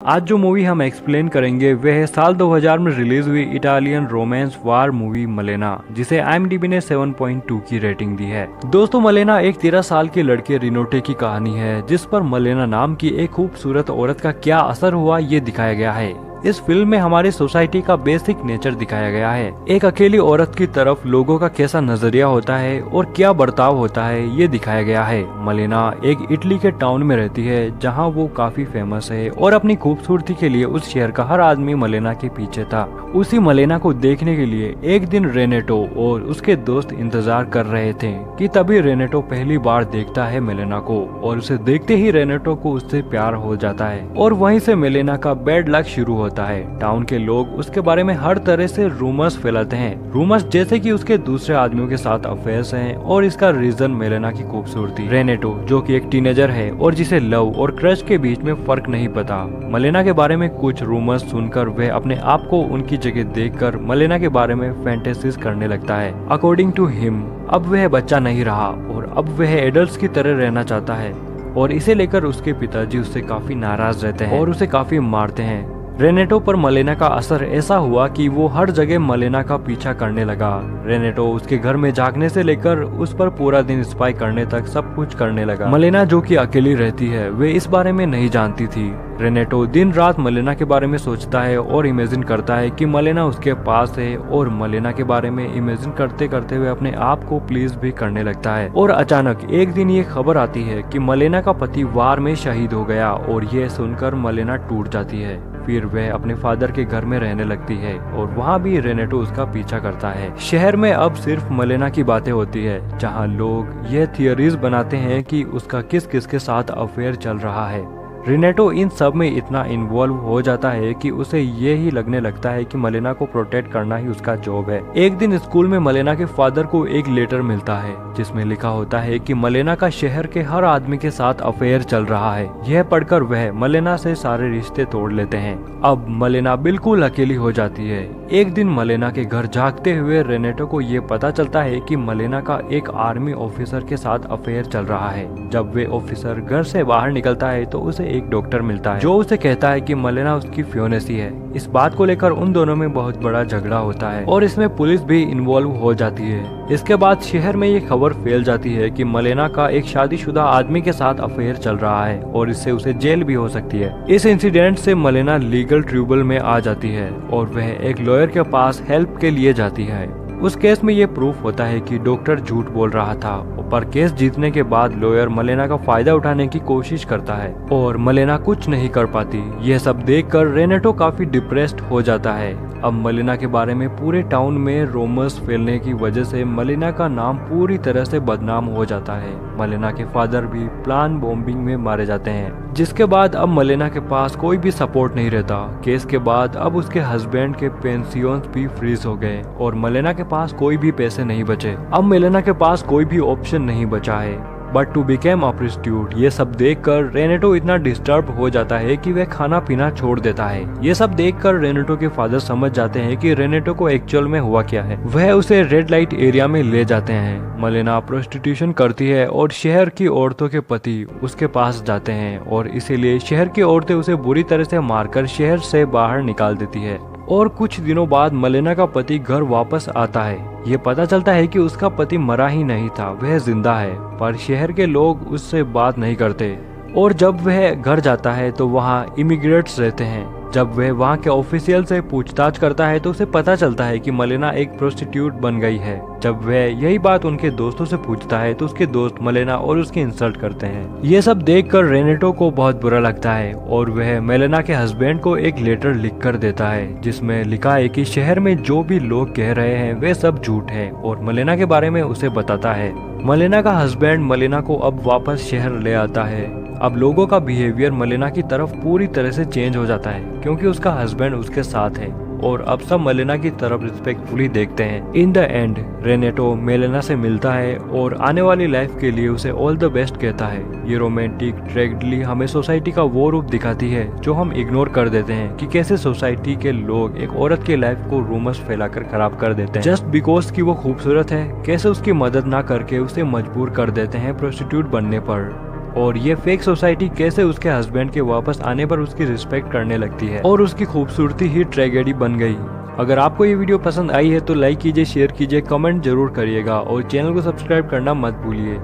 आज जो मूवी हम एक्सप्लेन करेंगे वह है साल 2000 में रिलीज हुई इटालियन रोमांस वार मूवी मलेना, जिसे IMDb ने 7.2 की रेटिंग दी है। दोस्तों, मलेना एक 13 साल के लड़के रिनोटे की कहानी है, जिस पर मलेना नाम की एक खूबसूरत औरत का क्या असर हुआ ये दिखाया गया है। इस फिल्म में हमारी सोसाइटी का बेसिक नेचर दिखाया गया है। एक अकेली औरत की तरफ लोगों का कैसा नजरिया होता है और क्या बर्ताव होता है ये दिखाया गया है। मलेना एक इटली के टाउन में रहती है, जहां वो काफी फेमस है और अपनी खूबसूरती के लिए उस शहर का हर आदमी मलेना के पीछे था। उसी मलेना को देखने के लिए एक दिन रेनेटो और उसके दोस्त इंतजार कर रहे थे कि तभी रेनेटो पहली बार देखता है मेलेना को, और उसे देखते ही रेनेटो को उससे प्यार हो जाता है और वहीं से मेलेना का बैड लक शुरू होता है। टाउन के लोग उसके बारे में हर तरह से रूमर्स फैलाते हैं, रूमर्स जैसे कि उसके दूसरे आदमियों के साथ अफेयर्स हैं और इसका रीजन मेलेना की खूबसूरती। रेनेटो जो कि एक टीनेजर है और जिसे लव और क्रश के बीच में फर्क नहीं पता, मलेना के बारे में कुछ रूमर्स सुनकर वह अपने आप को उनकी जगह देखकर मलेना के बारे में फैंटेसीज करने लगता है। अकॉर्डिंग टू हिम, अब वह बच्चा नहीं रहा और अब वह एडल्ट्स की तरह रहना चाहता है, और इसे लेकर उसके पिताजी उससे काफी नाराज रहते हैं और उसे काफी मारते हैं। रेनेटो पर मलेना का असर ऐसा हुआ कि वो हर जगह मलेना का पीछा करने लगा। रेनेटो उसके घर में झांकने से लेकर उस पर पूरा दिन स्पाई करने तक सब कुछ करने लगा। मलेना जो कि अकेली रहती है, वे इस बारे में नहीं जानती थी। रेनेटो दिन रात मलेना के बारे में सोचता है और इमेजिन करता है कि मलेना उसके पास है, और मलेना के बारे में इमेजिन करते करते हुए अपने आप को प्लीज भी करने लगता है। और अचानक एक दिन ये खबर आती है कि मलेना का पति वार में शहीद हो गया, और ये सुनकर मलेना टूट जाती है। फिर वह अपने फादर के घर में रहने लगती है और वहाँ भी रेनेटो उसका पीछा करता है। शहर में अब सिर्फ मलेना की बातें होती है, जहाँ लोग यह थियरीज बनाते हैं कि उसका किस किस के साथ अफेयर चल रहा है। रेनेटो इन सब में इतना इन्वॉल्व हो जाता है कि उसे ये ही लगने लगता है कि मलेना को प्रोटेक्ट करना ही उसका जॉब है। एक दिन स्कूल में मलेना के फादर को एक लेटर मिलता है, जिसमें लिखा होता है कि मलेना का शहर के हर आदमी के साथ अफेयर चल रहा है। यह पढ़कर वह मलेना से सारे रिश्ते तोड़ लेते हैं। अब मलेना बिल्कुल अकेली हो जाती है। एक दिन मलेना के घर झांकते हुए रेनेटो को ये पता चलता है कि मलेना का एक आर्मी ऑफिसर के साथ अफेयर चल रहा है। जब वे ऑफिसर घर से बाहर निकलता है तो उसे एक डॉक्टर मिलता है, जो उसे कहता है कि मलेना उसकी फियोनेसी है। इस बात को लेकर उन दोनों में बहुत बड़ा झगड़ा होता है और इसमें पुलिस भी इन्वॉल्व हो जाती है। इसके बाद शहर में ये खबर फैल जाती है कि मलेना का एक शादीशुदा आदमी के साथ अफेयर चल रहा है और इससे उसे जेल भी हो सकती है। इस इंसिडेंट से मलेना लीगल ट्रबल में आ जाती है और वह एक लॉयर के पास हेल्प के लिए जाती है। उस केस में ये प्रूफ होता है कि डॉक्टर झूठ बोल रहा था, पर केस जीतने के बाद लॉयर मलेना का फायदा उठाने की कोशिश करता है और मलेना कुछ नहीं कर पाती। यह सब देखकर रेनेटो काफी डिप्रेस्ड हो जाता है। अब मलेना के बारे में पूरे टाउन में रोमर्स फैलने की वजह से मलेना का नाम पूरी तरह से बदनाम हो जाता है। मलेना के फादर भी प्लान बॉम्बिंग में मारे जाते हैं, जिसके बाद अब मलेना के पास कोई भी सपोर्ट नहीं रहता। केस के बाद अब उसके हस्बैंड के पेंसियंस भी फ्रीज हो गए और मलेना के पास कोई भी पैसे नहीं बचे। अब मलेना के पास कोई भी ऑप्शन नहीं बचा है but to became a prostitute. ये सब देखकर रेनेटो इतना डिस्टर्ब हो जाता है कि वह खाना पीना छोड़ देता है। ये सब देखकर रेनेटो के फादर समझ जाते हैं कि रेनेटो को एक्चुअल में हुआ क्या है। वह उसे रेड लाइट एरिया में ले जाते हैं। मलेना प्रोस्टिट्यूशन करती है और शहर की औरतों के पति उसके पास जाते हैं, और इसीलिए शहर की औरतें उसे बुरी तरह से मारकर शहर से बाहर निकाल देती है। और कुछ दिनों बाद मलेना का पति घर वापस आता है। ये पता चलता है कि उसका पति मरा ही नहीं था, वह जिंदा है, पर शहर के लोग उससे बात नहीं करते। और जब वह घर जाता है तो वहाँ इमिग्रेट्स रहते हैं। जब वह वहाँ के ऑफिशियल से पूछताछ करता है तो उसे पता चलता है कि मलेना एक प्रोस्टिट्यूट बन गई है। जब वह यही बात उनके दोस्तों से पूछता है तो उसके दोस्त मलेना और उसकी इंसल्ट करते हैं। ये सब देखकर रेनेटो को बहुत बुरा लगता है और वह मेलेना के हस्बैंड को एक लेटर लिख कर देता है, जिसमें लिखा है कि शहर में जो भी लोग कह रहे हैं वे सब झूठ है, और मलेना के बारे में उसे बताता है। मलेना का हस्बैंड मलेना को अब वापस शहर ले आता है। अब लोगों का बिहेवियर मलेना की तरफ पूरी तरह से चेंज हो जाता है, क्योंकि उसका हस्बैंड उसके साथ है और अब सब मलेना की तरफ रिस्पेक्टफुली देखते हैं। इन द एंड रेनेटो मेलेना से मिलता है और आने वाली लाइफ के लिए उसे ऑल द बेस्ट कहता है। ये रोमांटिक ट्रेजेडी हमें सोसाइटी का वो रूप दिखाती है जो हम इग्नोर कर देते हैं, कि कैसे सोसाइटी के लोग एक औरत के लाइफ को रूमर्स फैलाकर खराब कर देते हैं जस्ट बिकॉज कि वो खूबसूरत है। कैसे उसकी मदद ना करके उसे मजबूर कर देते हैं प्रोस्टिट्यूट बनने पर। और ये फेक सोसाइटी कैसे उसके हस्बैंड के वापस आने पर उसकी रिस्पेक्ट करने लगती है और उसकी खूबसूरती ही ट्रेजेडी बन गई। अगर आपको ये वीडियो पसंद आई है तो लाइक कीजिए, शेयर कीजिए, कमेंट जरूर करिएगा और चैनल को सब्सक्राइब करना मत भूलिए।